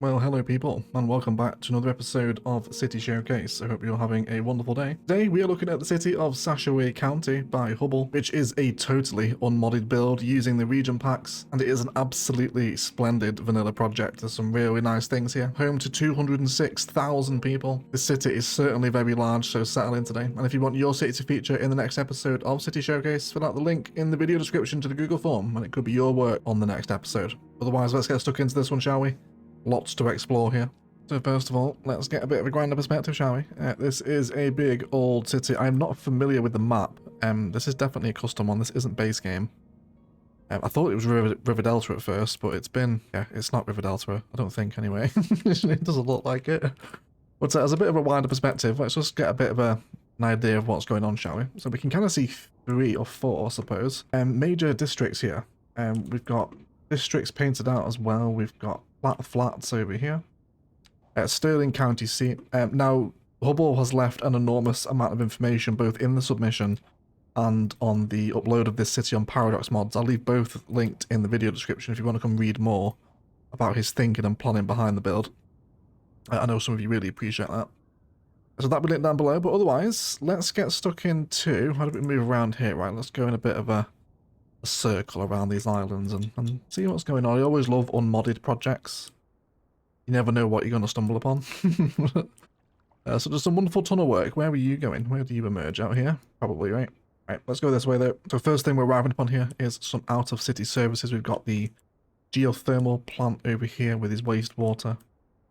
Well, hello people, and welcome back to another episode of City Showcase. I hope you're having a wonderful day. Today we are looking at the city of Sashaway County by Hubble, which is a totally unmodded build using the region packs, and it is an absolutely splendid vanilla project. There's some really nice things here. Home to 206,000 people. This city is certainly very large, so settle in today. And if you want your city to feature in the next episode of City Showcase, fill out the link in the video description to the Google form, and it could be your work on the next episode. Otherwise, let's get stuck into this one, shall we? Lots to explore here. So first of all, let's get a bit of a grander perspective, shall we? This is a big old city. I'm not familiar with the map. This is definitely a custom one. This isn't base game. I thought it was River Delta at first, but it's not River Delta, I don't think anyway. It doesn't look like it. But as a bit of a wider perspective, let's just get a bit of an idea of what's going on, shall we? So we can kind of see 3 or 4, I suppose. Major districts here. We've got districts painted out as well. We've got flats over here. Sterling County seat. Now, Hubble has left an enormous amount of information both in the submission and on the upload of this city on Paradox Mods. I'll leave both linked in the video description if you want to come read more about his thinking and planning behind the build. I know some of you really appreciate that. So that'll be linked down below, but otherwise, let's get stuck into... How do we move around here? Right, let's go in a bit of a circle around these islands and see what's going on. I always love unmodded projects. You never know what you're going to stumble upon. So there's some wonderful tunnel work. Where are you going? Where do you emerge? Out here? Probably, right? Right, let's go this way though. So first thing we're arriving upon here is some out-of-city services. We've got the geothermal plant over here with his wastewater. A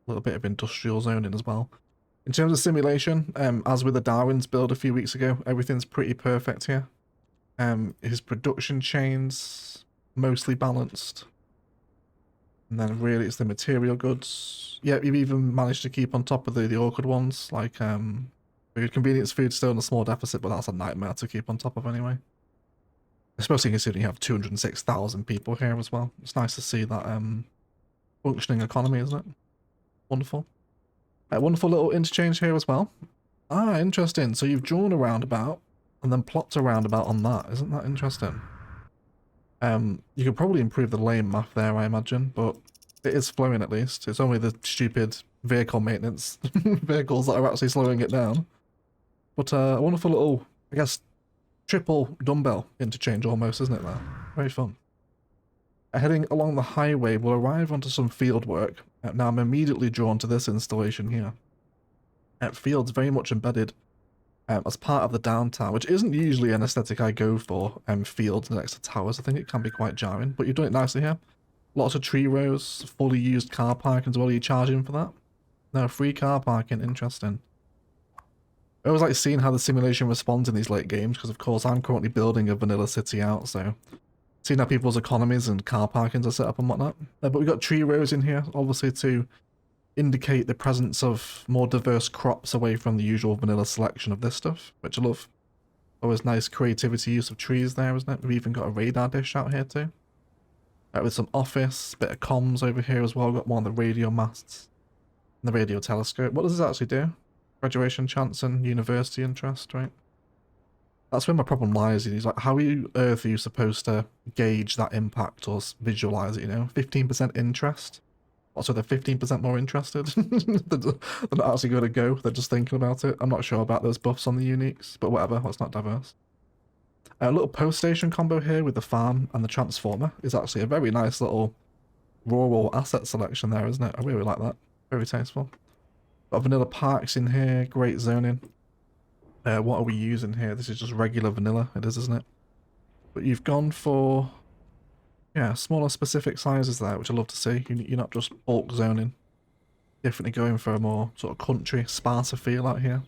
little bit of industrial zoning as well. In terms of simulation, as with the Darwin's build a few weeks ago, everything's pretty perfect here. His production chains mostly balanced, and then really it's the material goods. Yeah, you've even managed to keep on top of the awkward ones, like food. Convenience food still in a small deficit, but that's a nightmare to keep on top of anyway. Especially considering you have 206,000 people here as well. It's nice to see that functioning economy, isn't it? Wonderful. Wonderful little interchange here as well. Ah, interesting. So you've drawn a roundabout and then plopped a roundabout on that. Isn't that interesting? You could probably improve the lane map there, I imagine, but it is flowing at least. It's only the stupid vehicle maintenance vehicles that are actually slowing it down. But a wonderful little, I guess, triple dumbbell interchange almost, isn't it there? Very fun. Heading along the highway, we'll arrive onto some field work. Now I'm immediately drawn to this installation here. Field's very much embedded as part of the downtown, which isn't usually an aesthetic I go for, fields next to towers. I think it can be quite jarring, but you've done it nicely here. Lots of tree rows, fully used car parking as well. Are you charging for that? No, free car parking, interesting. I always like seeing how the simulation responds in these late games, because of course I'm currently building a vanilla city out, so seeing how people's economies and car parkings are set up and whatnot. But we've got tree rows in here, obviously to indicate the presence of more diverse crops away from the usual vanilla selection of this stuff, which I love. Always nice creativity use of trees there, isn't it? We've even got a radar dish out here too. With some office, bit of comms over here as well. We've got one of the radio masts and the radio telescope. What does this actually do? Graduation chance and university interest, right? That's where my problem lies. Is like, how on earth are you supposed to gauge that impact or visualize it, you know? 15% interest? So they're 15% more interested. They're not actually going to go. They're just thinking about it. I'm not sure about those buffs on the uniques, but whatever. Let's not diverse. A little post station combo here with the farm and the transformer is actually a very nice little rural asset selection there, isn't it? I really like that. Very tasteful. Got vanilla parks in here. Great zoning. What are we using here? This is just regular vanilla. It is, isn't it? But you've gone for... yeah, smaller specific sizes there, which I love to see. You're not just bulk zoning. Definitely going for a more sort of country, sparser feel out here.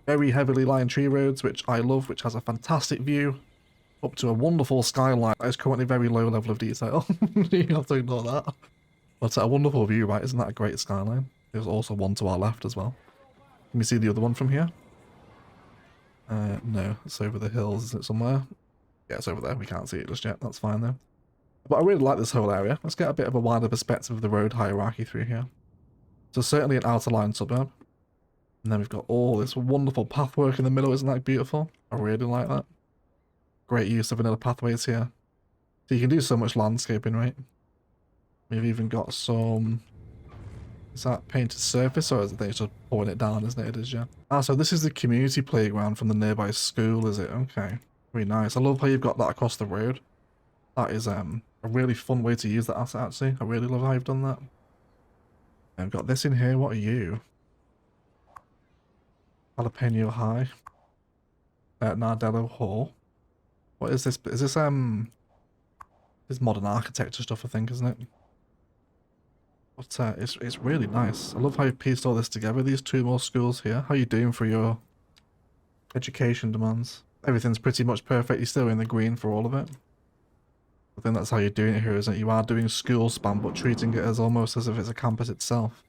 Very heavily lined tree roads, which I love, which has a fantastic view up to a wonderful skyline that is currently very low level of detail. You have to ignore that. But a wonderful view, right? Isn't that a great skyline? There's also one to our left as well. Can you see the other one from here? No, it's over the hills, is it somewhere? Yeah, it's over there. We can't see it just yet. That's fine though. But I really like this whole area. Let's get a bit of a wider perspective of the road hierarchy through here. So certainly an outer line suburb. And then we've got all this wonderful pathwork in the middle. Isn't that beautiful? I really like that. Great use of vanilla pathways here. So you can do so much landscaping, right? We've even got some Is that painted surface, or is it just pouring it down, isn't it? It is, yeah. Ah, so this is the community playground from the nearby school, is it? Okay. Very nice. I love how you've got that across the road. That is a really fun way to use that asset, actually. I really love how you've done that. I've got this in here. What are you? Jalapeno High. Nardello Hall. What is this? Is this this modern architecture stuff, I think, isn't it? But it's really nice. I love how you pieced all this together. These two more schools here. How are you doing for your education demands? Everything's pretty much perfect. You're still in the green for all of it. I think that's how you're doing it here, isn't it? You are doing school span, but treating it as almost as if it's a campus itself,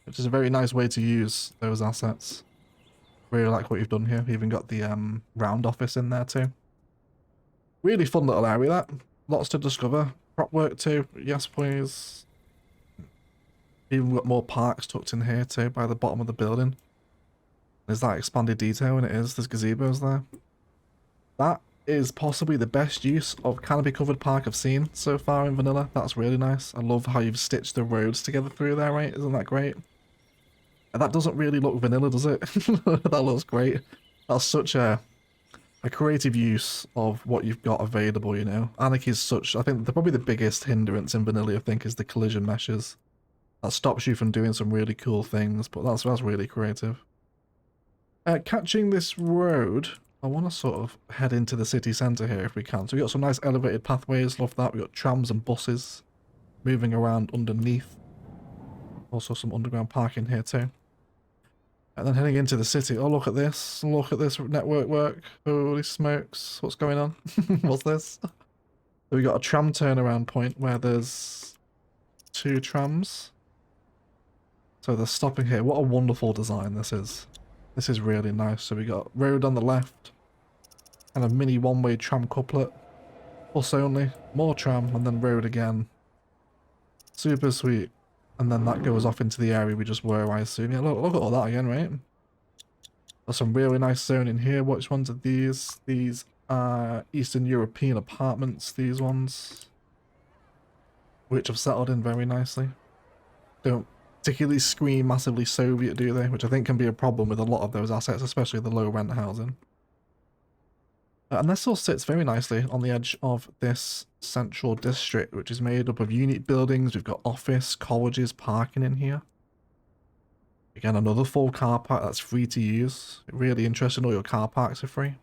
which is a very nice way to use those assets. Really like what you've done here. You even got the round office in there too. Really fun little area, that. Lots to discover. Prop work too. Yes, please. Even got more parks tucked in here too, by the bottom of the building. There's that expanded detail, and it is. There's gazebos there. That is possibly the best use of canopy covered park I've seen so far in vanilla. That's really nice. I love how you've stitched the roads together through there, right? Isn't that great? And that doesn't really look vanilla, does it? That looks great. That's such a creative use of what you've got available, you know. Anarchy is such, I think, probably the biggest hindrance in vanilla, I think, is the collision meshes. That stops you from doing some really cool things, but that's really creative. Catching this road, I want to sort of head into the city centre here if we can. So we've got some nice elevated pathways, love that. We've got trams and buses moving around underneath. Also some underground parking here too. And then heading into the city. Oh, look at this. Look at this network work. Holy smokes. What's going on? What's this? So we got a tram turnaround point where there's 2 trams. So they're stopping here. What a wonderful design this is. This is really nice. So we got road on the left. And a mini one-way tram couplet. Bus only. More tram and then road again. Super sweet. And then that goes off into the area we just were, I assume. Yeah, look at all that again, right? There's some really nice zoning here. Which ones are these? These are Eastern European apartments, these ones. Which have settled in very nicely. Don't particularly scream massively Soviet, do they? Which I think can be a problem with a lot of those assets, especially the low rent housing. And this all sits very nicely on the edge of this central district, which is made up of unique buildings. We've got office, colleges, parking in here. Again, another full car park that's free to use. Really interesting, all your car parks are free.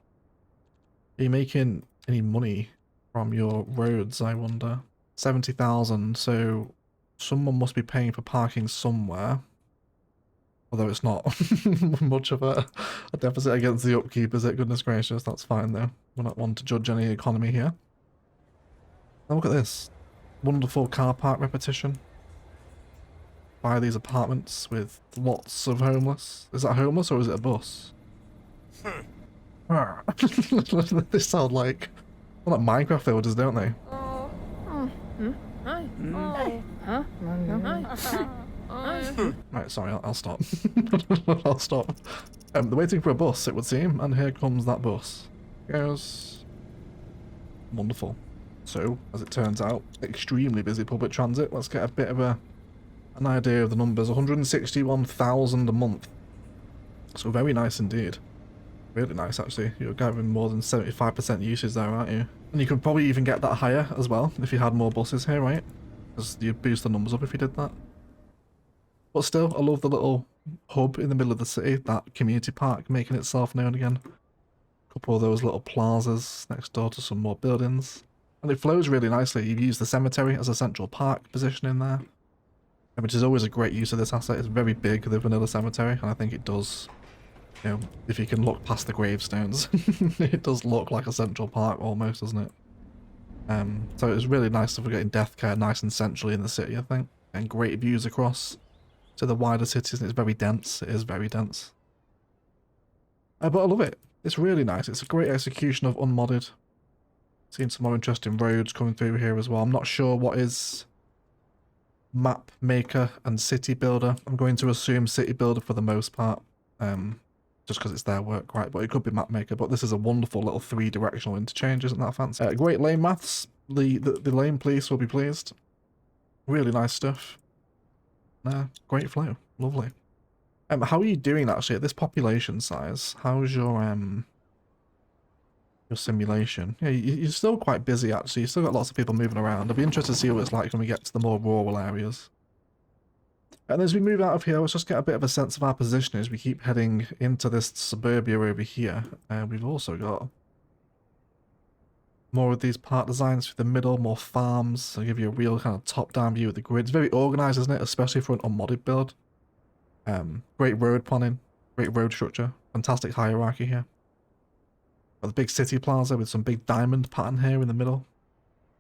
Are you making any money from your roads, I wonder? 70,000, so someone must be paying for parking somewhere. Although it's not much of a deficit against the upkeep, is it? Goodness gracious, that's fine though. We're not one to judge any economy here. Now look at this. Wonderful car park repetition. Buy these apartments with lots of homeless. Is that homeless or is it a bus? They sound like Minecraft villagers, don't they? Right, sorry, I'll stop. I'll stop. They're waiting for a bus, it would seem, and here comes that bus. Goes. Wonderful. So, as it turns out, extremely busy public transit. Let's get a bit of an idea of the numbers. 161,000 a month. So very nice indeed. Really nice, actually. You're getting more than 75% usage there, aren't you? And you could probably even get that higher as well if you had more buses here, right? Because you'd boost the numbers up if you did that. But still, I love the little hub in the middle of the city, that community park making itself known again. A couple of those little plazas next door to some more buildings. And it flows really nicely. You've used the cemetery as a central park position in there, which is always a great use of this asset. It's very big, the vanilla cemetery, and I think it does, you know, if you can look past the gravestones, it does look like a central park almost, doesn't it? So it's really nice if we're getting death care nice and centrally in the city, I think. And great views across to the wider cities, and it's very dense. It is very dense. But I love it. It's really nice. It's a great execution of unmodded. Seen some more interesting roads coming through here as well. I'm not sure what is map maker and city builder. I'm going to assume city builder for the most part, just because it's their work, right? But it could be map maker. But this is a wonderful little 3-directional interchange, isn't that fancy? Great lane maths. The lane police will be pleased. Really nice stuff. Great flow. Lovely. How are you doing actually at this population size? How's your simulation? Yeah, you're still quite busy actually. You've still got lots of people moving around. I'll be interested to see what it's like when we get to the more rural areas. And as we move out of here, let's just get a bit of a sense of our position as we keep heading into this suburbia over here. We've also got more of these part designs through the middle, more farms. I'll give you a real kind of top-down view of the grid. It's very organized, isn't it? Especially for an unmodded build. Great road planning, great road structure, fantastic hierarchy here. Got the big city plaza with some big diamond pattern here in the middle.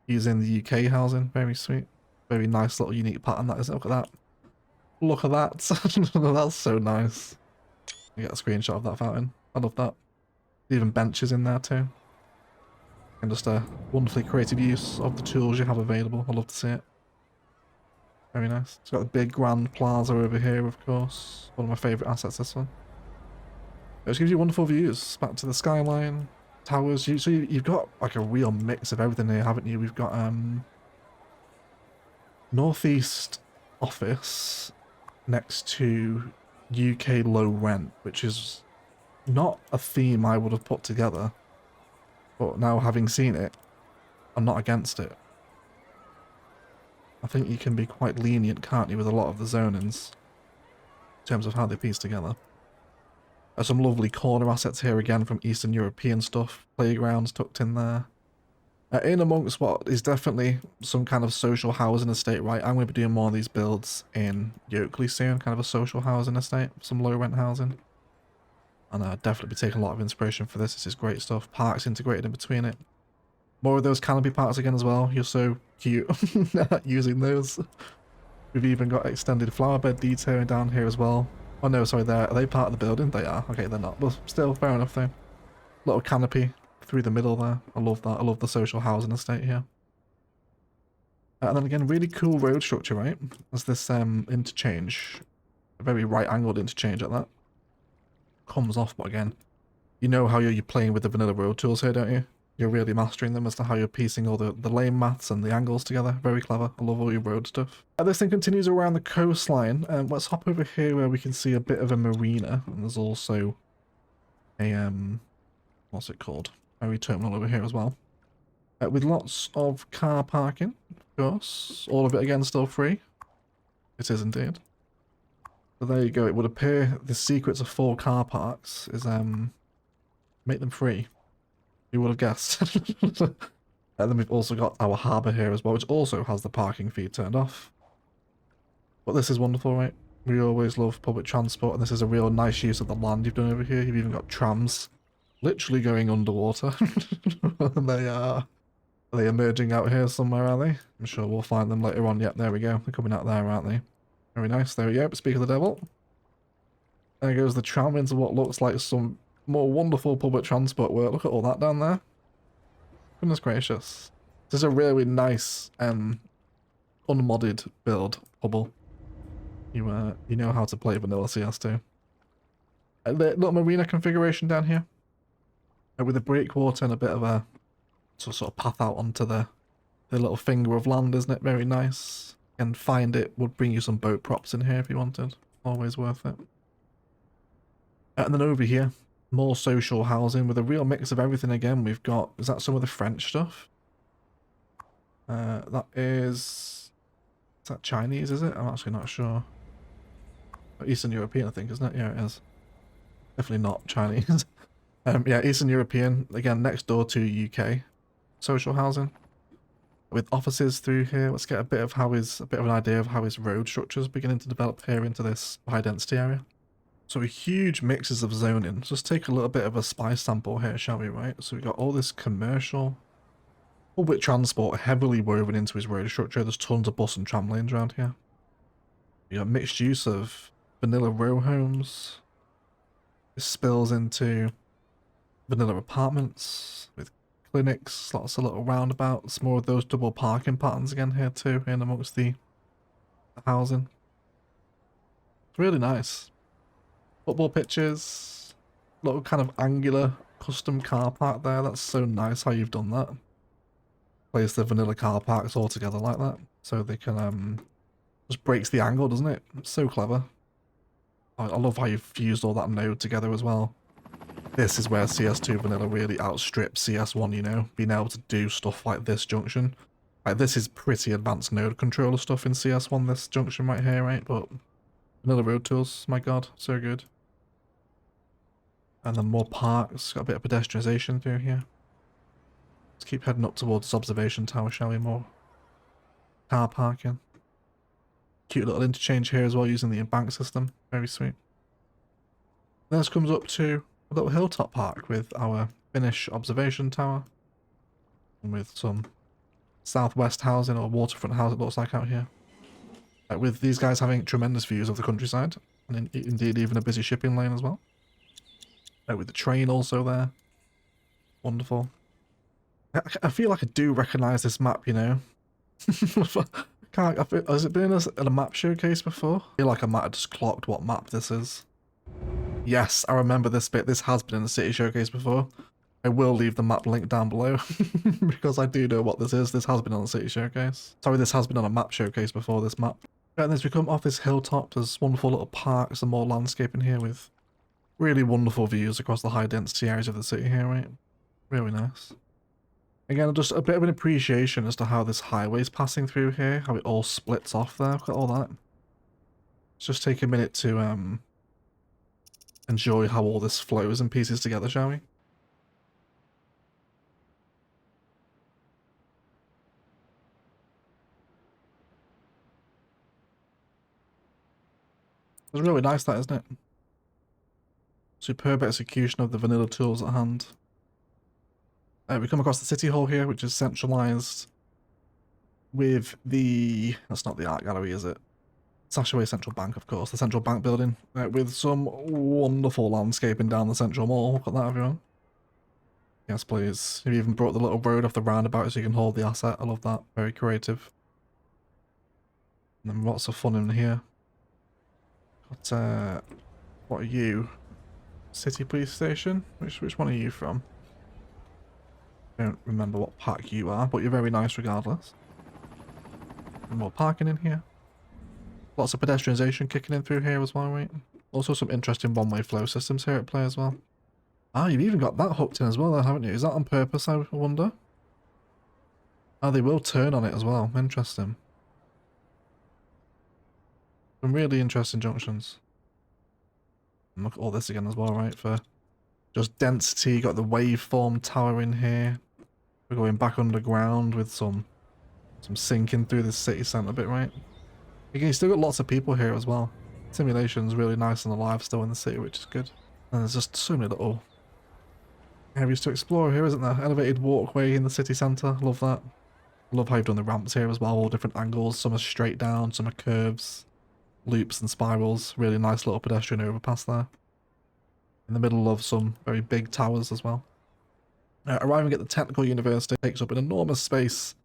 Using the UK housing, very sweet. Very nice little unique pattern that is. Look at that. Look at that. That's so nice. You get a screenshot of that fountain. I love that. Even benches in there too. And just a wonderfully creative use of the tools you have available. I love to see it. Very nice. It's got the big grand plaza over here, of course. One of my favourite assets, this one. It just gives you wonderful views. Back to the skyline, towers. So you've got like a real mix of everything here, haven't you? We've got Northeast office next to UK low rent, which is not a theme I would have put together. But now having seen it, I'm not against it. I think you can be quite lenient, can't you, with a lot of the zonings in terms of how they piece together. There's some lovely corner assets here again from Eastern European stuff. Playgrounds tucked in there. In amongst what is definitely some kind of social housing estate, right? I'm going to be doing more of these builds in Yokeley soon, kind of a social housing estate, some low rent housing. And I'll definitely be taking a lot of inspiration for this. This is great stuff. Parks integrated in between it. More of those canopy parks again as well. You're so cute using those. We've even got extended flower bed detailing down here as well. Oh no, sorry, are they part of the building? They are. Okay, they're not. But still, fair enough though. Little canopy through the middle there. I love that. I love the social housing estate here. And then again, really cool road structure, right? There's this interchange. A very right-angled interchange at that. Comes off, but again, you know how you're playing with the vanilla road tools here, don't you? You're really mastering them as to how you're piecing all the lane maths and the angles together. Very clever. I love all your road stuff. This thing continues around the coastline. Let's hop over here where we can see a bit of a marina. And there's also a, what's it called? Ferry terminal over here as well. With lots of car parking, of course. All of it again still free. It is indeed. So there you go. It would appear the secrets of 4 car parks is make them free. You would have guessed. And then we've also got our harbour here as well, which also has the parking fee turned off. But this is wonderful, right? We always love public transport, and this is a real nice use of the land you've done over here. You've even got trams literally going underwater. And are they emerging out here somewhere, are they? I'm sure we'll find them later on. Yep, there we go. They're coming out there, aren't they? Very nice. There we go. Speak of the devil. There goes the tram into what looks like some more wonderful public transport work. Look at all that down there. Goodness gracious. This is a really nice unmodded build, Hubble. You know how to play vanilla CS2. The little marina configuration down here. With a breakwater and a bit of a sort of path out onto the little finger of land, isn't it? Very nice. And find it would bring you some boat props in here if you wanted. Always worth it. And then over here, more social housing with a real mix of everything again. We've got, is that some of the French stuff? Is that Chinese, is it? I'm actually not sure. Eastern European, I think, isn't it? Yeah, it is. Definitely not Chinese. Yeah, Eastern European, again, next door to UK. Social housing. With offices through here, let's get a bit of an idea of how his road structure is beginning to develop here into this high density area. So huge mixes of zoning. Let's just take a little bit of a spice sample here, shall we, right? So we've got all this commercial, public transport heavily woven into his road structure. There's tons of bus and tram lanes around here. You got mixed use of vanilla row homes. This spills into vanilla apartments with clinics, lots of little roundabouts, more of those double parking patterns again here too, in amongst the housing. It's really nice. Football pitches, little kind of angular custom car park there. That's so nice how you've done that. Place the vanilla car parks all together like that, so they can Just breaks the angle, doesn't it? It's so clever. I love how you've fused all that node together as well. This is where CS2 Vanilla really outstrips CS1, you know, being able to do stuff like this junction. Like, this is pretty advanced node controller stuff in CS1, this junction right here, right? But Vanilla Road Tools, my god, so good. And then more parks, got a bit of pedestrianisation through here. Let's keep heading up towards this observation tower, shall we? More car parking. Cute little interchange here as well, using the bank system. Very sweet. Then this comes up to a little hilltop park with our Finnish observation tower. And with some southwest housing, or waterfront house it looks like out here. With these guys having tremendous views of the countryside. And indeed even a busy shipping lane as well. With the train also there. Wonderful. I feel like I do recognise this map, you know. Has it been in a map showcase before? I feel like I might have just clocked what map this is. Yes, I remember this bit. This has been in a city showcase before. I will leave the map link down below because I do know what this is. This has been on a city showcase. Sorry, this has been on a map showcase before, this map. And as we come off this hilltop, there's wonderful little parks and more landscape in here with really wonderful views across the high density areas of the city here, right? Really nice. Again, just a bit of an appreciation as to how this highway's passing through here, how it all splits off there. Look at all that. Let's just take a minute to enjoy how all this flows and pieces together, shall we? It's really nice, that, isn't it? Superb execution of the vanilla tools at hand. We come across the city hall here, which is centralized with the... That's not the art gallery, is it? Sashaway Central Bank, of course. The Central Bank building. With some wonderful landscaping down the central mall. Look at that, everyone. Yes, please. You've even brought the little road off the roundabout so you can hold the asset. I love that. Very creative. And then lots of fun in here. But, what are you? City Police Station? Which one are you from? I don't remember what pack you are, but you're very nice regardless. And more parking in here. Lots of pedestrianisation kicking in through here as well, right? Also some interesting one-way flow systems here at play as well. Ah, you've even got that hooked in as well, haven't you? Is that on purpose, I wonder? Oh, they will turn on it as well. Interesting. Some really interesting junctions. And look at all this again as well, right? For just density, got the waveform tower in here. We're going back underground with some sinking through the city centre bit, right? Again, you still got lots of people here as well. Simulation's really nice and alive still in the city, which is good. And there's just so many little areas to explore here, isn't there? Elevated walkway in the city centre. Love that. I love how you've done the ramps here as well, all different angles. Some are straight down, some are curves, loops and spirals. Really nice little pedestrian overpass there. In the middle of some very big towers as well. Arriving at the Technical University takes up an enormous space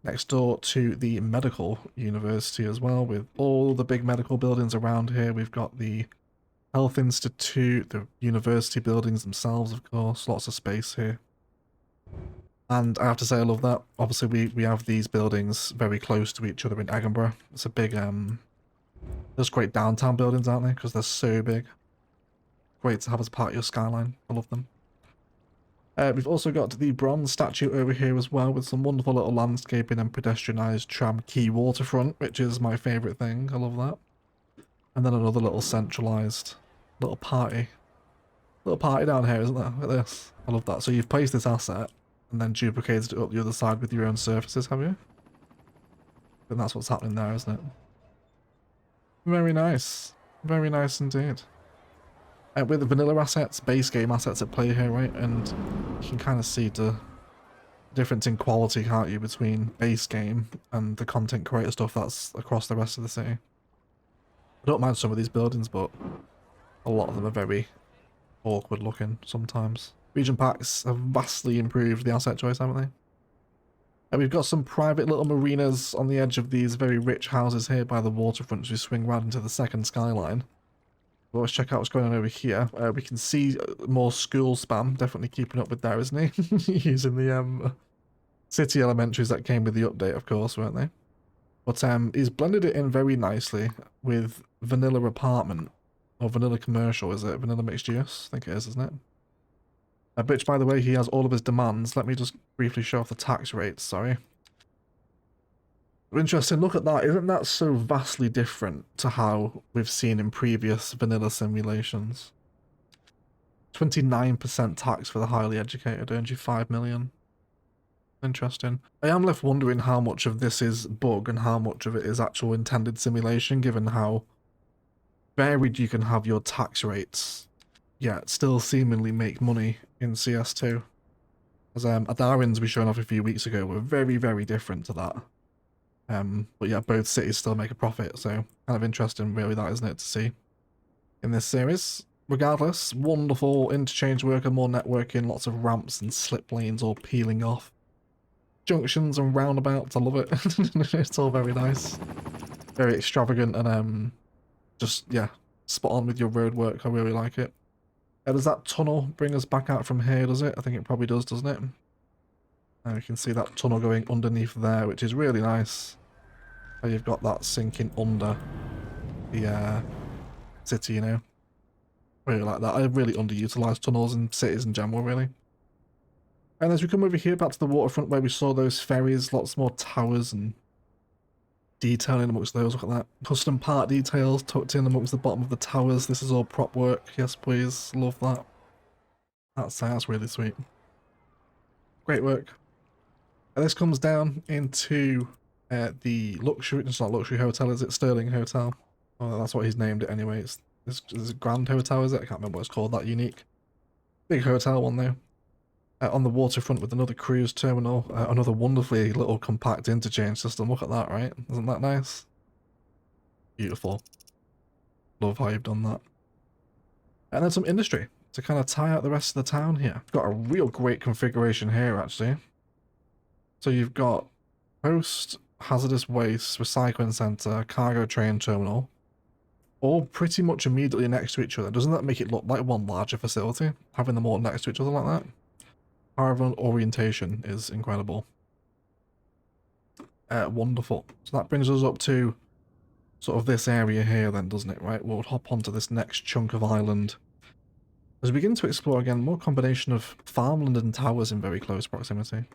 next door to the Medical University as well, with all the big medical buildings around here. We've got the Health Institute, the university buildings themselves, of course. Lots of space here. And I have to say I love that. Obviously we have these buildings very close to each other in Edinburgh. It's a big, there's great downtown buildings, aren't they? Because they're so big. Great to have as part of your skyline. I love them. We've also got the bronze statue over here as well, with some wonderful little landscaping and pedestrianised tram quay waterfront, which is my favourite thing. I love that. And then another little centralised little party. Little party down here, isn't there? Look at this. I love that. So you've placed this asset and then duplicated it up the other side with your own surfaces, have you? And that's what's happening there, isn't it? Very nice. Very nice indeed. With the vanilla assets, base game assets at play here, right? And you can kind of see the difference in quality, can't you, between base game and the content creator stuff that's across the rest of the city. I don't mind some of these buildings, but a lot of them are very awkward looking sometimes. Region packs have vastly improved the asset choice, haven't they? And we've got some private little marinas on the edge of these very rich houses here by the waterfront as we swing right into the second skyline. Well, let's check out what's going on over here. We can see more school spam, definitely keeping up with there, isn't he? Using the city elementaries that came with the update, of course, weren't they? But he's blended it in very nicely with vanilla apartment, or vanilla commercial, is it? Vanilla mixed use? I think it is, isn't it? Which, by the way, he has all of his demands. Let me just briefly show off the tax rates, sorry. Interesting, look at that. Isn't that so vastly different to how we've seen in previous vanilla simulations? 29% tax for the highly educated earns you 5 million. Interesting. I am left wondering how much of this is bug and how much of it is actual intended simulation, given how varied you can have your tax rates, yet still seemingly make money in CS2. As Adarins we shown off a few weeks ago were very, very different to that. But yeah, both cities still make a profit, so kind of interesting really that, isn't it, to see in this series. Regardless, wonderful interchange worker, more networking, lots of ramps and slip lanes all peeling off. Junctions and roundabouts, I love it. It's all very nice. Very extravagant and just, yeah, spot on with your road work. I really like it. Does that tunnel bring us back out from here, does it? I think it probably does, doesn't it? And you can see that tunnel going underneath there, which is really nice. So you've got that sinking under the city, you know. Really like that. I really underutilized tunnels in cities in general, really. And as we come over here back to the waterfront where we saw those ferries, lots more towers and detailing amongst those. Look at that. Custom part details tucked in amongst the bottom of the towers. This is all prop work. Yes, please. Love that. That's really sweet. Great work. And this comes down into the luxury, it's not luxury hotel, is it? Sterling Hotel. Oh, that's what he's named it anyway. It's a Grand Hotel, is it? I can't remember what it's called, that unique. Big hotel one though. On the waterfront with another cruise terminal, another wonderfully little compact interchange system. Look at that, right? Isn't that nice? Beautiful. Love how you've done that. And then some industry to kind of tie out the rest of the town here. We've got a real great configuration here, actually. So you've got post hazardous waste recycling center, cargo train terminal, all pretty much immediately next to each other. Doesn't that make it look like one larger facility, having them all next to each other like that? Caravan orientation is incredible. Wonderful. So that brings us up to sort of this area here then, doesn't it, right? We'll hop onto this next chunk of island. As we begin to explore again, more combination of farmland and towers in very close proximity.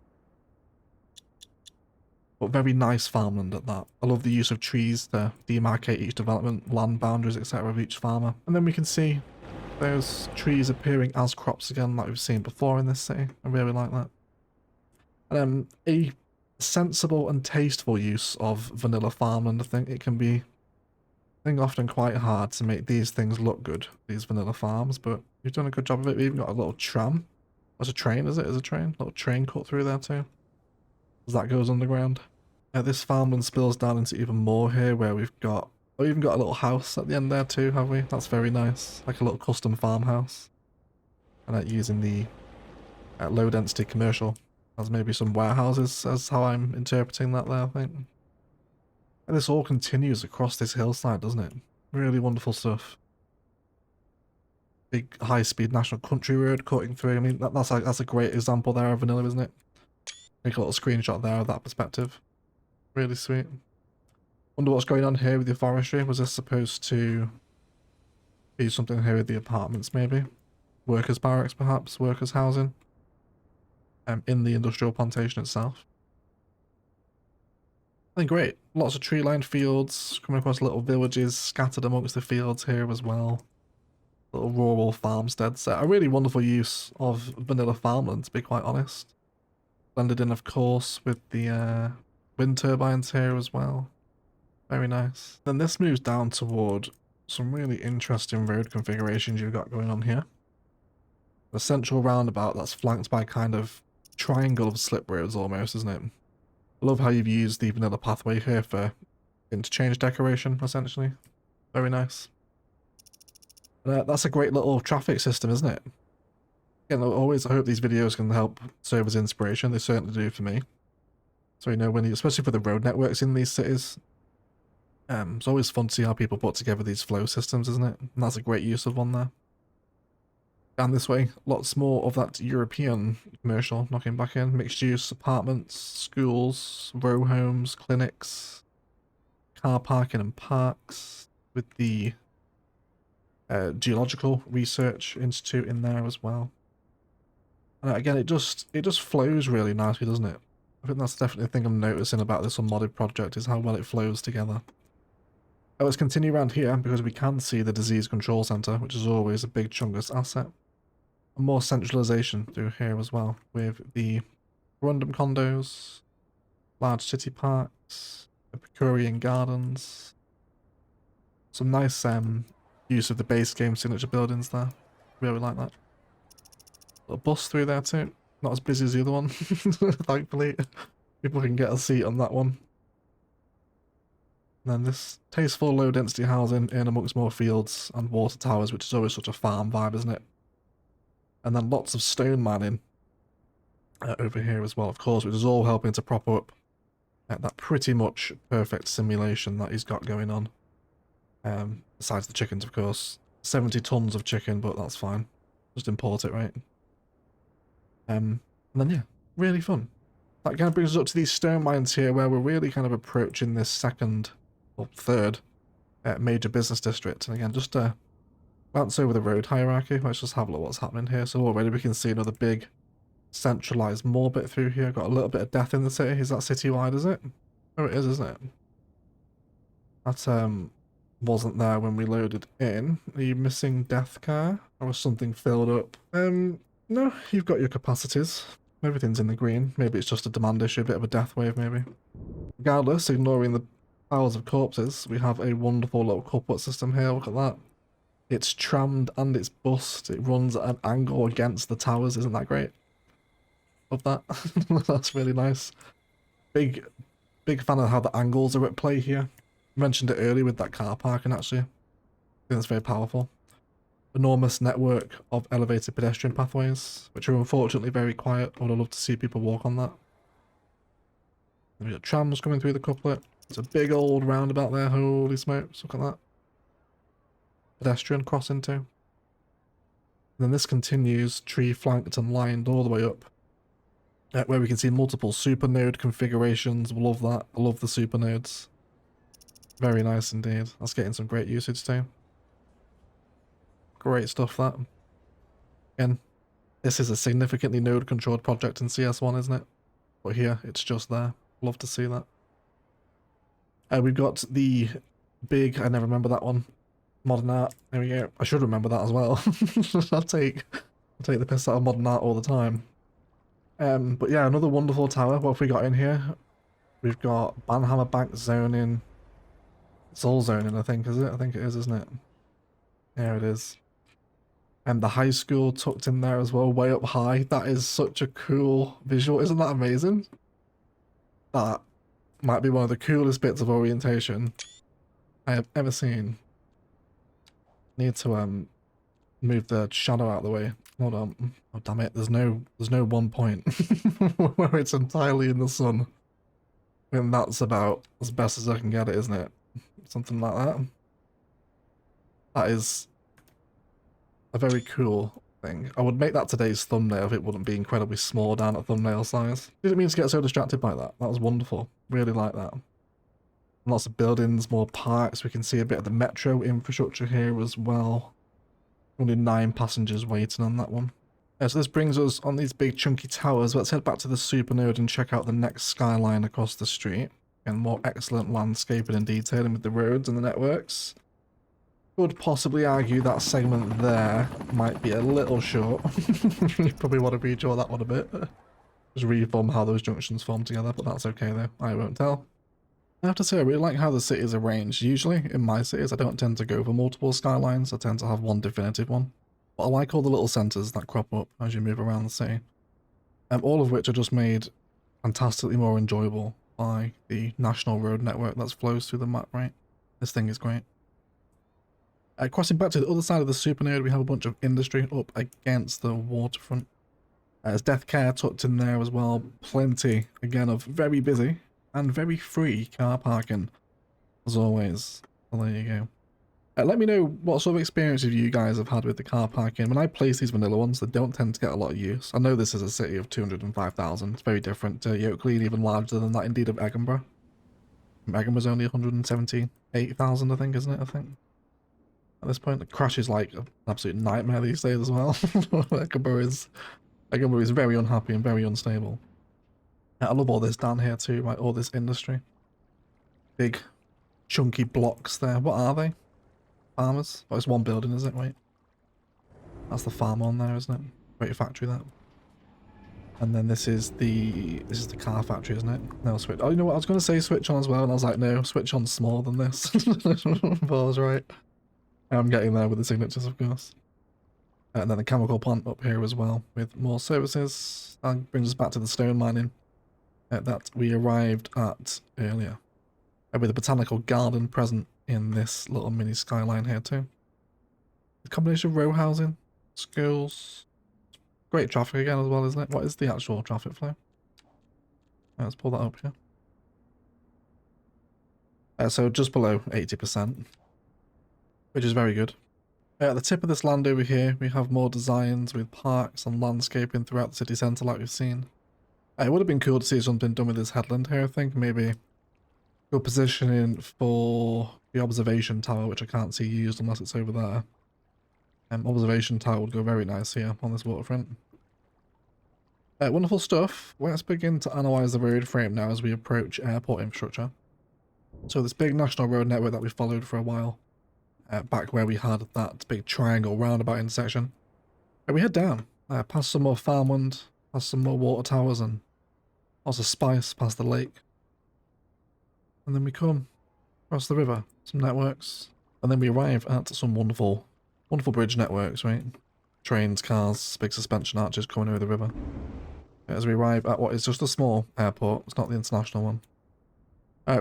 But very nice farmland at that. I love the use of trees to demarcate each development, land boundaries, etc. of each farmer. And then we can see those trees appearing as crops again, like we've seen before in this city. I really like that. And a sensible and tasteful use of vanilla farmland. I think it can be, often quite hard to make these things look good, these vanilla farms, but you've done a good job of it. We've even got a little tram. That's a train, is it? Is a train? A little train cut through there too. As that goes underground. This farmland spills down into even more here, where we've got, oh, even got a little house at the end there too, have we? That's very nice. Like a little custom farmhouse. And using the low density commercial as maybe some warehouses, as how I'm interpreting that there, I think. And this all continues across this hillside, doesn't it? Really wonderful stuff. Big high-speed national country road cutting through. I mean, that's a great example there of vanilla, isn't it? Take a little screenshot there of that perspective. Really sweet. Wonder what's going on here with your forestry. Was this supposed to be something here with the apartments, maybe? Workers' barracks, perhaps? Workers' housing? In the industrial plantation itself. I think great. Lots of tree-lined fields, coming across little villages scattered amongst the fields here as well. Little rural farmsteads. A really wonderful use of vanilla farmland, to be quite honest. Blended in, of course, with the wind turbines here as well. Very nice. Then this moves down toward some really interesting road configurations you've got going on here. The central roundabout that's flanked by kind of triangle of slip roads almost, isn't it? I love how you've used the vanilla pathway here for interchange decoration, essentially. Very nice. That's a great little traffic system, isn't it? Again, always I hope these videos can help serve as inspiration. They certainly do for me. So, you know, when you, especially for the road networks in these cities, it's always fun to see how people put together these flow systems, isn't it? And that's a great use of one there. And this way, lots more of that European commercial knocking back in. Mixed use apartments, schools, row homes, clinics. car parking and parks with the Geological Research Institute in there as well. And again, it just flows really nicely, doesn't it? I think that's definitely a thing I'm noticing about this unmodded project, is how well it flows together. Let's continue around here because we can see the Disease Control Center, which is always a big Chungus asset. And more centralization through here as well, with the Rundum condos, large city parks, Epicurean gardens. Some nice use of the base game signature buildings there. Really like that. Little bus through there too. Not as busy as the other one, thankfully. People can get a seat on that one. And then this tasteful low density housing in amongst more fields and water towers, which is always such a farm vibe, isn't it? And then lots of stone mining over here as well, of course, which is all helping to prop up that pretty much perfect simulation that he's got going on. Besides the chickens, of course. 70 tons of chicken, but that's fine. Just import it, right? And then, yeah, really fun. That kind of brings us up to these stone mines here, where we're really kind of approaching this second, or third, major business district. And again, just to bounce over the road hierarchy, let's just have a look at what's happening here. So already we can see another big centralized mall bit through here. Got a little bit of death in the city. Is that citywide, is it? Oh, it is, isn't it? That wasn't there when we loaded in. Are you missing death car? Or was something filled up? No, you've got your capacities. Everything's in the green. Maybe it's just a demand issue, a bit of a death wave maybe. Regardless, ignoring the piles of corpses, we have a wonderful little couplet system here. Look at that. It's trammed and it's bussed. It runs at an angle against the towers. Isn't that great? Love that. That's really nice. Big fan of how the angles are at play here. I mentioned it earlier with that car parking, actually. I think that's very powerful. Enormous network of elevated pedestrian pathways, which are unfortunately very quiet. I would love to see people walk on that. And we got trams coming through the couplet. There's a big old roundabout there. Holy smokes, look at that. Pedestrian crossing too. And then this continues, tree flanked and lined all the way up. Where we can see multiple super node configurations. Love that. I love the super nodes. Very nice indeed. That's getting some great usage too. Great stuff, that. Again, this is a significantly node controlled project in CS1, isn't it? But here, it's just there. Love to see that. We've got the big, I never remember that one, modern art. There we go. I should remember that as well. I'll take the piss out of modern art all the time. But yeah, another wonderful tower. What have we got in here? We've got Banhammer Bank zoning. It's all zoning, I think, is it? I think it is, isn't it? There it is. And the high school tucked in there as well, way up high. That is such a cool visual. Isn't that amazing? That might be one of the coolest bits of orientation I have ever seen. Need to move the shadow out of the way. Hold on. Oh damn it, there's no one point where it's entirely in the sun. And that's about as best as I can get it, isn't it? Something like that. That is a very cool thing. I would make that today's thumbnail if it wouldn't be incredibly small down at thumbnail size. Didn't mean to get so distracted by that. That was wonderful. Really like that. Lots of buildings, more parks. We can see a bit of the metro infrastructure here as well. Only 9 passengers waiting on that one. So this brings us on these big chunky towers. Let's head back to the supernode and check out the next skyline across the street. And more excellent landscaping and detailing with the roads and the networks. Could possibly argue that segment there might be a little short. You probably want to redraw that one a bit. Just reform how those junctions form together, but that's okay though. I won't tell. I have to say I really like how the city is arranged. Usually in my cities I don't tend to go for multiple skylines. I tend to have one definitive one. But I like all the little centres that crop up as you move around the city. All of which are just made fantastically more enjoyable by the national road network that flows through the map, right? This thing is great. Crossing back to the other side of the supernode, we have a bunch of industry up against the waterfront. There's death care tucked in there as well. Plenty, again, of very busy and very free car parking, as always. Well, there you go. Let me know what sort of experiences you guys have had with the car parking. When I place these vanilla ones, they don't tend to get a lot of use. I know this is a city of 205,000. It's very different to Yokeley and even larger than that, indeed, of Edinburgh. Megan was only 178,000, I think, isn't it? I think at this point, it crashes like an absolute nightmare these days as well. Megan is very unhappy and very unstable. I love all this down here too, like all this industry. Big, chunky blocks there. What are they? Farmers? Oh, it's one building, is it? Wait. That's the farm on there, isn't it? Great factory, that. And then this is the car factory, isn't it? No, switch. Oh, you know what? I was going to say switch on as well, and I was like, no, switch on's smaller than this. But I was right. I'm getting there with the signatures, of course. And then the chemical plant up here as well, with more services. That brings us back to the stone mining that we arrived at earlier. With a botanical garden present in this little mini skyline here too. The combination of row housing, schools, great traffic again as well, isn't it? What is the actual traffic flow? Let's pull that up here. So just below 80%, which is very good. At the tip of this land over here, we have more designs with parks and landscaping throughout the city centre like we've seen. It would have been cool to see something done with this headland here, I think. Maybe good positioning for the observation tower, which I can't see used unless it's over there. Observation tower would go very nice here on this waterfront. Wonderful stuff. Let's begin to analyse the road frame now as we approach airport infrastructure. So this big national road network that we followed for a while, back where we had that big triangle roundabout intersection. And we head down, past some more farmland, past some more water towers, and also spice past the lake. And then we come across the river, some networks, and then we arrive at some wonderful bridge networks, right? Trains, cars, big suspension arches coming over the river. As we arrive at what is just a small airport, it's not the international one.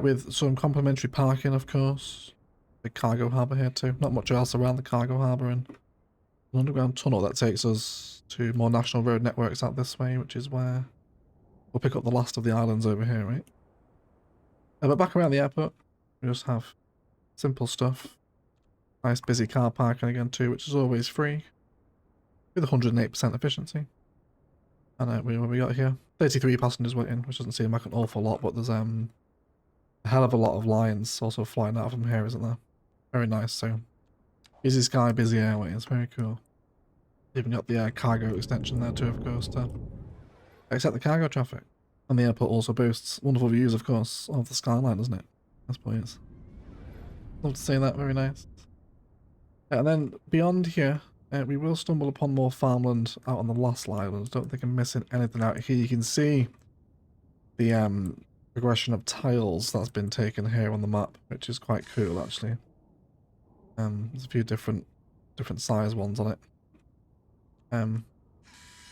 With some complimentary parking, of course. Big cargo harbour here too. Not much else around the cargo harbour, and an underground tunnel that takes us to more national road networks out this way, which is where we'll pick up the last of the islands over here, right? But back around the airport, we just have simple stuff. Nice busy car parking again too, which is always free. With 108% efficiency. And what we got here? 33 passengers waiting, which doesn't seem like an awful lot, but there's a hell of a lot of lines also flying out from here, isn't there? Very nice, so busy sky, busy airways, very cool. Even got the cargo extension there too, of course, to accept the cargo traffic. And the airport also boasts wonderful views, of course, of the skyline, doesn't it? That's brilliant. Love to see that, very nice. And then beyond here, we will stumble upon more farmland out on the last island. I don't think I'm missing anything out here. You can see the progression of tiles that's been taken here on the map, which is quite cool actually. There's a few different size ones on it.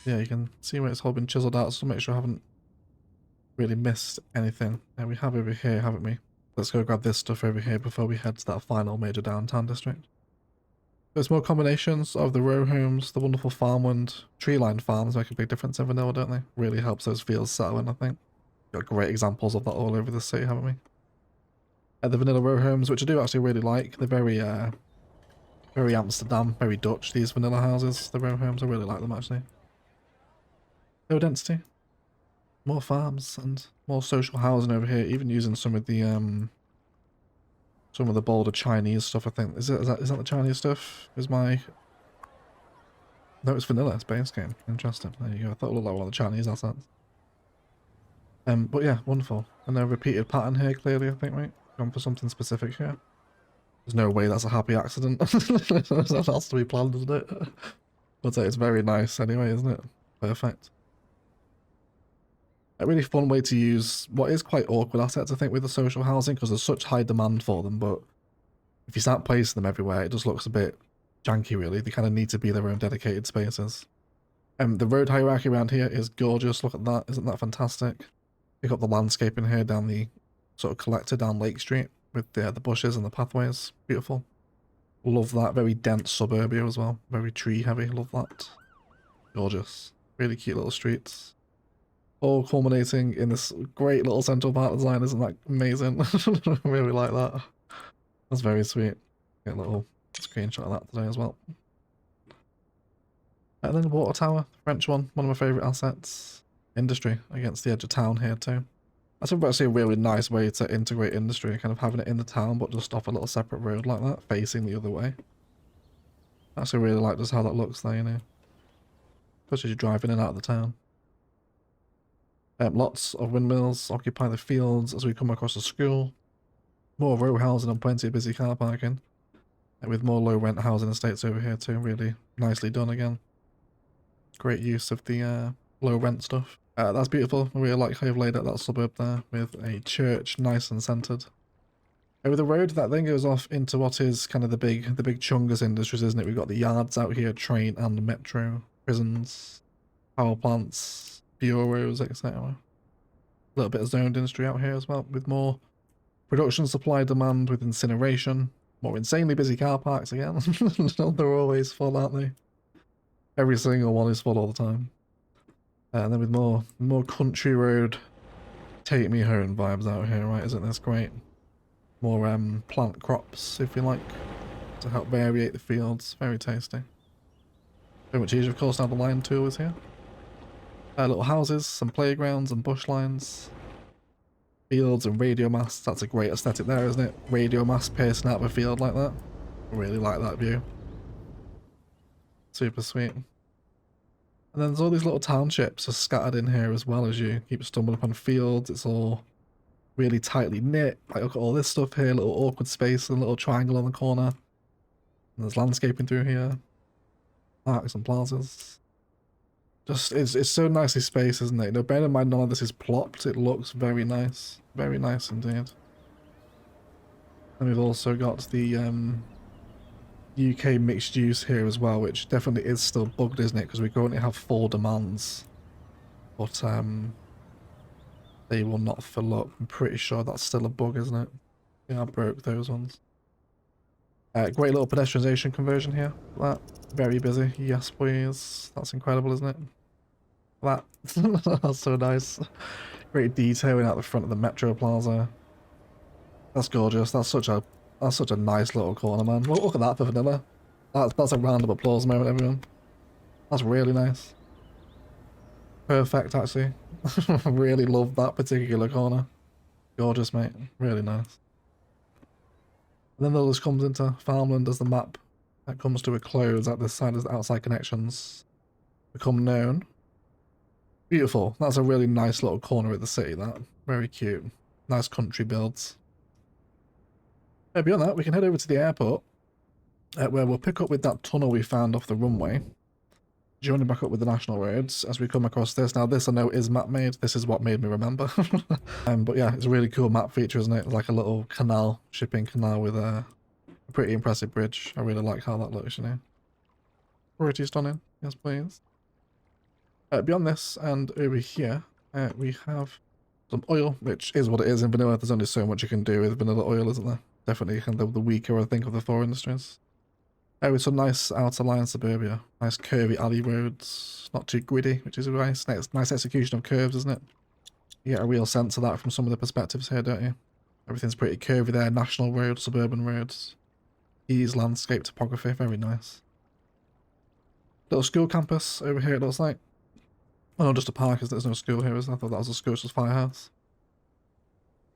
Yeah, you can see where it's all been chiseled out, so make sure I haven't really missed anything. We have over here, haven't we? Let's go grab this stuff over here before we head to that final major downtown district. There's more combinations of the row homes, the wonderful farmland. Tree-lined farms make a big difference in vanilla, don't they? Really helps those fields settle in, I think. Got great examples of that all over the city, haven't we? The vanilla row homes, which I do actually really like. They're very Amsterdam, very Dutch, these vanilla houses. The row homes, I really like them actually. Low density. More farms and more social housing over here, even using some of the bolder Chinese stuff, I think. Is that the Chinese stuff? No, it's vanilla, it's base game. Interesting. There you go. I thought it looked like one of the Chinese assets. But yeah, wonderful. And a repeated pattern here, clearly, I think, right? Going for something specific here. There's no way that's a happy accident. That has to be planned, doesn't it? But it's very nice anyway, isn't it? Perfect. A really fun way to use what is quite awkward assets, I think, with the social housing, because there's such high demand for them, but if you start placing them everywhere, it just looks a bit janky, really. They kind of need to be their own dedicated spaces. The road hierarchy around here is gorgeous. Look at that. Isn't that fantastic? Pick up the landscaping here down the sort of collector down Lake Street with the bushes and the pathways. Beautiful. Love that. Very dense suburbia as well. Very tree heavy. Love that. Gorgeous. Really cute little streets. All culminating in this great little central park design. Isn't that amazing? I really like that. That's very sweet. Get a little screenshot of that today as well. And then the water tower, French one of my favourite assets. Industry against the edge of town here too. That's actually a really nice way to integrate industry, kind of having it in the town, but just off a little separate road like that, facing the other way. I actually really like just how that looks there, you know. Especially as you're driving in and out of the town. Lots of windmills occupy the fields as we come across the school. More row housing and plenty of busy car parking. With more low rent housing estates over here too, really nicely done again. Great use of the low rent stuff. That's beautiful. I really like how you've laid out that suburb there with a church nice and centred. Over the road, that then goes off into what is kind of the big chungus industries, isn't it? We've got the yards out here, train and metro, prisons, power plants, bureaus, etc. A little bit of zoned industry out here as well, with more production supply demand with incineration, more insanely busy car parks again. They're always full, aren't they? Every single one is full all the time. And then with more country road, take me home vibes out here, right? Isn't this great? More plant crops, if you like, to help variate the fields. Very tasty. Very much easier, of course, now the line tool is here. Little houses, some playgrounds and bush lines. Fields and radio masts. That's a great aesthetic there, isn't it? Radio mast piercing out of a field like that. I really like that view. Super sweet. And then there's all these little townships are scattered in here as well as you keep stumbling upon fields. It's all really tightly knit. Like, look at all this stuff here, little awkward space and a little triangle on the corner. And there's landscaping through here. Parks and plazas. Just, it's so nicely spaced, isn't it? You know, bear in mind none of this is plopped. It looks very nice. Very nice indeed. And we've also got the UK mixed use here as well, which definitely is still bugged, isn't it? Because we currently have 4 demands. But they will not fill up. I'm pretty sure that's still a bug, isn't it? Yeah, I broke those ones. Great little pedestrianisation conversion here. That very busy. Yes, please. That's incredible, isn't it? That that's so nice. Great detailing out the front of the Metro Plaza. That's gorgeous. That's such a nice little corner, man. Look at that for vanilla. That's a round of applause moment, everyone. That's really nice. Perfect, actually. Really love that particular corner. Gorgeous, mate. Really nice. And then this comes into farmland as the map that comes to a close at this side as the outside connections become known. Beautiful. That's a really nice little corner of the city, that. Very cute. Nice country builds. Beyond that, we can head over to the airport, where we'll pick up with that tunnel we found off the runway, joining back up with the national roads as we come across this. Now, this I know is map made. This is what made me remember. But yeah, it's a really cool map feature, isn't it? It's like a little canal, shipping canal with a pretty impressive bridge. I really like how that looks, you know. Pretty stunning. Yes, please. Beyond this and over here, we have some oil, which is what it is in vanilla. There's only so much you can do with vanilla oil, isn't there? Definitely kind of the weaker, I think, of the 4 industries. With some nice outer line suburbia. Nice curvy alley roads. Not too gritty, which is a nice execution of curves, isn't it? You get a real sense of that from some of the perspectives here, don't you? Everything's pretty curvy there. National roads, suburban roads. Ease landscape topography. Very nice. Little school campus over here, it looks like. Oh, no, just a park, as there's no school here, isn't there? I thought that was a school, just firehouse.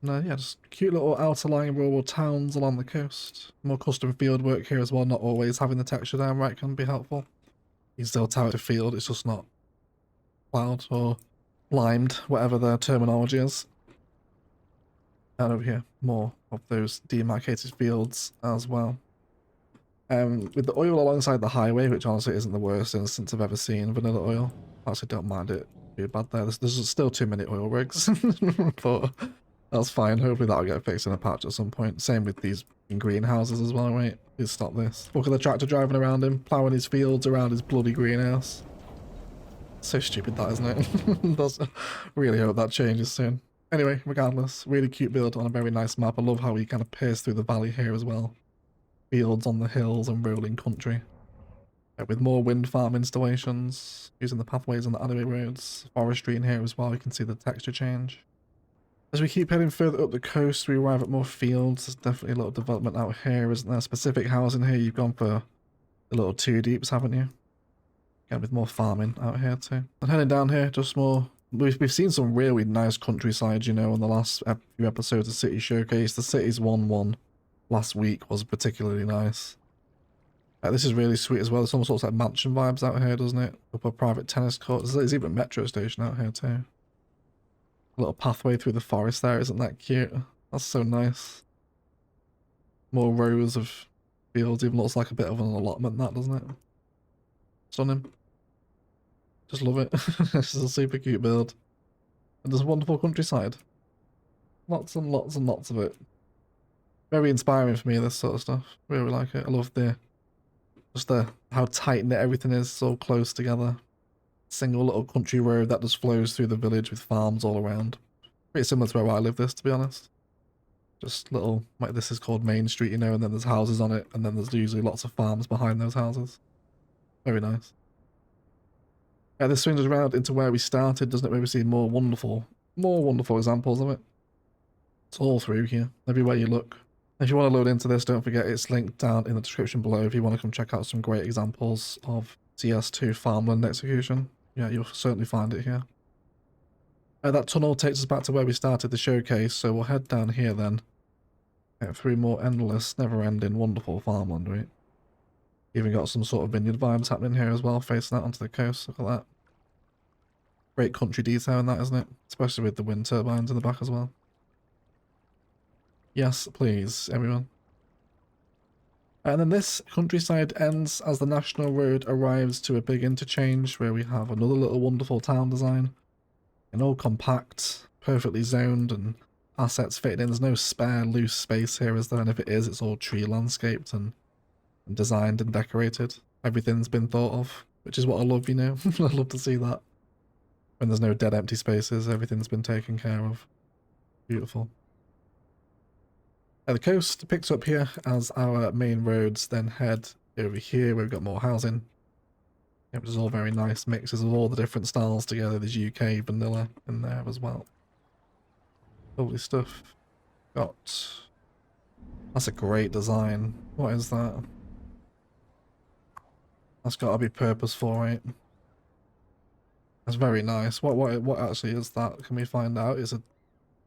No, yeah, just cute little outer lying rural towns along the coast. More custom field work here as well, not always having the texture down right can be helpful. You can still tell it's a field, it's just not plowed or limed, whatever the terminology is. And over here, more of those demarcated fields as well. With the oil alongside the highway, which honestly isn't the worst instance I've ever seen, vanilla oil. I actually don't mind it too bad there. There's still too many oil rigs, but that's fine. Hopefully that'll get fixed in a patch at some point. Same with these greenhouses as well, right? Please stop this. Look at the tractor driving around him, ploughing his fields around his bloody greenhouse. So stupid that, isn't it? That's, really hope that changes soon. Anyway, regardless, really cute build on a very nice map. I love how we kind of pierce through the valley here as well. Fields on the hills and rolling country. With more wind farm installations, using the pathways on the alleyway roads. Forestry in here as well, you can see the texture change. As we keep heading further up the coast, we arrive at more fields. There's definitely a lot of development out here, isn't there? Specific housing here, you've gone for a little 2 deeps, haven't you? Again, with more farming out here too. And heading down here, just more we've seen some really nice countryside, you know, in the last few episodes of City Showcase. The Cities one last week was particularly nice. This is really sweet as well. There's some sorts of like mansion vibes out here, doesn't it? Up a private tennis court. There's even a metro station out here too. A little pathway through the forest there, isn't that cute? That's so nice. More rows of fields, even looks like a bit of an allotment, that, doesn't it? Stunning. Just love it. This is a super cute build. And there's a wonderful countryside. Lots and lots and lots of it. Very inspiring for me, this sort of stuff. Really like it. I love how tight knit everything is, so close together. Single little country road that just flows through the village with farms all around. Pretty similar to where I live this, to be honest. Just little, like this is called Main Street, you know, and then there's houses on it, and then there's usually lots of farms behind those houses. Very nice. Yeah, this swings us around into where we started, doesn't it? Where we see more wonderful examples of it. It's all through here, everywhere you look. If you want to load into this, don't forget it's linked down in the description below if you want to come check out some great examples of CS2 farmland execution. Yeah, you'll certainly find it here. That tunnel takes us back to where we started the showcase, so we'll head down here then. Get through more endless, never-ending, wonderful farmland, right? Even got some sort of vineyard vibes happening here as well, facing out onto the coast. Look at that. Great country detail in that, isn't it? Especially with the wind turbines in the back as well. Yes, please, everyone. And then this countryside ends as the national road arrives to a big interchange where we have another little wonderful town design. And all compact, perfectly zoned, and assets fitting in. There's no spare loose space here, is there? And if it is, it's all tree landscaped and designed and decorated. Everything's been thought of, which is what I love, you know. I love to see that. When there's no dead empty spaces, everything's been taken care of. Beautiful. The coast picks up here as our main roads then head over here where we've got more housing. It was all very nice mixes of all the different styles together. There's UK vanilla in there as well. Lovely stuff. That's a great design. What is that? That's got to be purposeful, right? That's very nice. What actually is that? Can we find out? It's a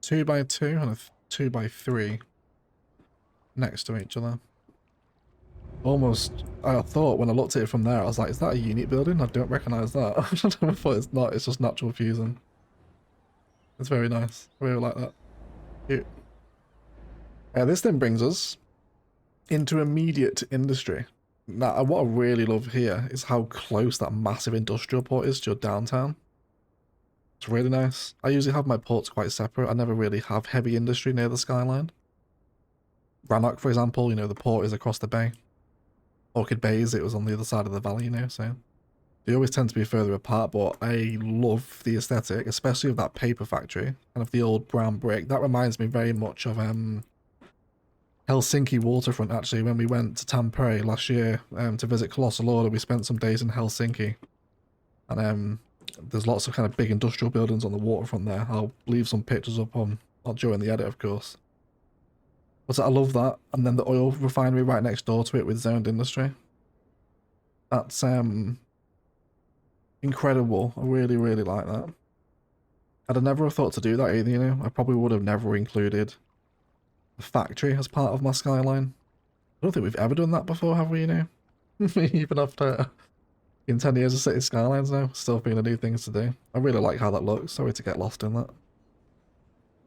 2x2 and a 2x3 next to each other. Almost, I thought when I looked at it from there, I was like, is that a unit building? I don't recognise that. I thought it's not, it's just natural fusion. It's very nice. I really like that. Cute. This then brings us into immediate industry. Now, what I really love here is how close that massive industrial port is to your downtown. It's really nice. I usually have my ports quite separate. I never really have heavy industry near the skyline. Rannoch, for example, you know, the port is across the bay. Orchid Bays, it was on the other side of the valley, you know, so they always tend to be further apart, but I love the aesthetic, especially of that paper factory, and of the old brown brick. That reminds me very much of Helsinki Waterfront, actually. When we went to Tampere last year to visit Colossal Order, we spent some days in Helsinki, and there's lots of kind of big industrial buildings on the waterfront there. I'll leave some pictures up on during the edit, of course. But I love that. And then the oil refinery right next door to it with zoned industry. That's incredible. I really, really like that. I'd have never thought to do that either, you know. I probably would have never included the factory as part of my skyline. I don't think we've ever done that before, have we, you know? Even after in 10 years of City Skylines now, still feeling new things to do. I really like how that looks. Sorry to get lost in that.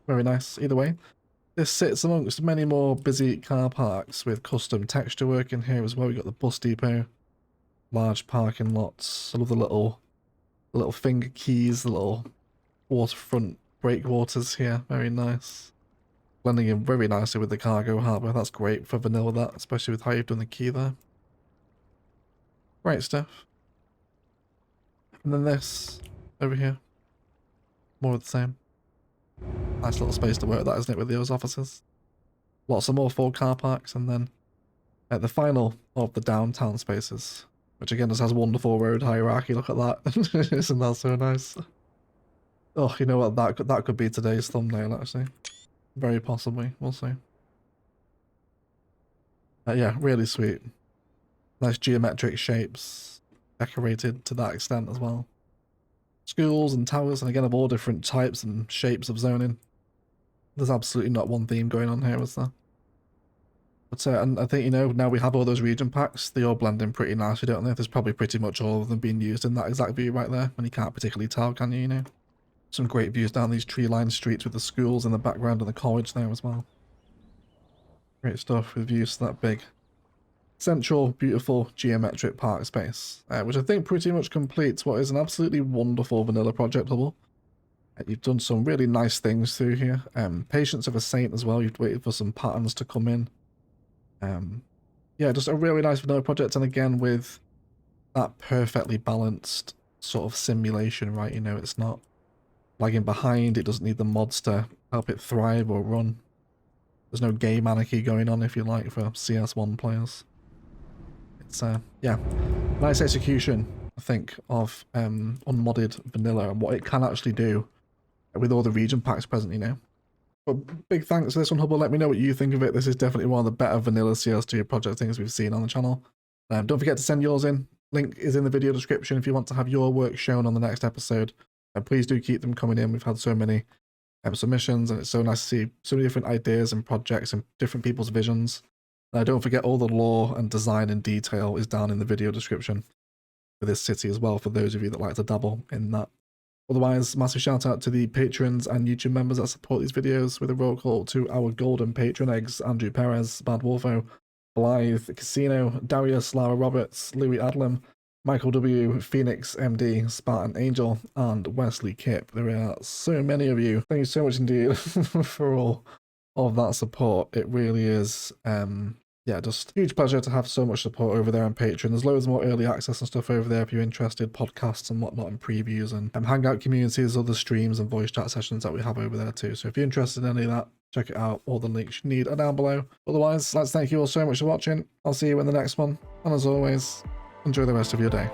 Very nice, either way. This sits amongst many more busy car parks with custom texture work in here as well. We've got the bus depot, large parking lots. I love the little finger keys, the little waterfront breakwaters here. Very nice. Blending in very nicely with the cargo harbour. That's great for vanilla, that, especially with how you've done the key there. Great stuff. And then this over here. More of the same. Nice little space to work that, isn't it, with those offices? Lots of more full car parks, and then the final of the downtown spaces, which again just has wonderful road hierarchy. Look at that. Isn't that so nice? Oh, you know what? That could be today's thumbnail, actually. Very possibly. We'll see. Yeah, really sweet. Nice geometric shapes, decorated to that extent as well. schools and towers, and again of all different types and shapes of zoning. There's absolutely not one theme going on here, is there? But and I think, you know, now we have all those region packs, they all blend in pretty nicely, don't they? There's probably pretty much all of them being used in that exact view right there, and you can't particularly tell, can you, you know? Some great views down these tree-lined streets with the schools in the background and the college there as well. Great stuff with views to that big, central, beautiful geometric park space, which I think pretty much completes what is an absolutely wonderful vanilla project level. You've done some really nice things through here. Patience of a Saint as well. You've waited for some patterns to come in. Yeah, just a really nice vanilla project, and again with that perfectly balanced sort of simulation, right? You know, it's not lagging behind. It doesn't need the mods to help it thrive or run. There's no game anarchy going on, if you like, for CS1 players. It's yeah, nice execution, I think, of unmodded vanilla and what it can actually do with all the region packs present, you know. But big thanks for this one, Hubble. Let me know what you think of it. This is definitely one of the better vanilla CS2 project things we've seen on the channel. Don't forget to send yours in. Link is in the video description if you want to have your work shown on the next episode. And please do keep them coming in. We've had so many submissions, and it's so nice to see so many different ideas and projects and different people's visions. Don't forget, all the lore and design and detail is down in the video description for this city as well, for those of you that like to dabble in that. Otherwise, massive shout out to the patrons and YouTube members that support these videos, with a roll call to our golden patron eggs: Andrew Perez, Bad Wolfo, Blythe, Casino, Darius, Lara Roberts, Louis Adlam, Michael W, Phoenix MD, Spartan Angel, and Wesley Kip. There are so many of you. Thank you so much indeed for all of that support. It really is yeah, just huge pleasure to have so much support over there on Patreon. There's loads more early access and stuff over there if you're interested, podcasts and whatnot, and previews, and hangout communities, other streams and voice chat sessions that we have over there too. So if you're interested in any of that, check it out. All the links you need are down below. Otherwise, let's thank you all so much for watching. I'll see you in the next one, and as always, enjoy the rest of your day.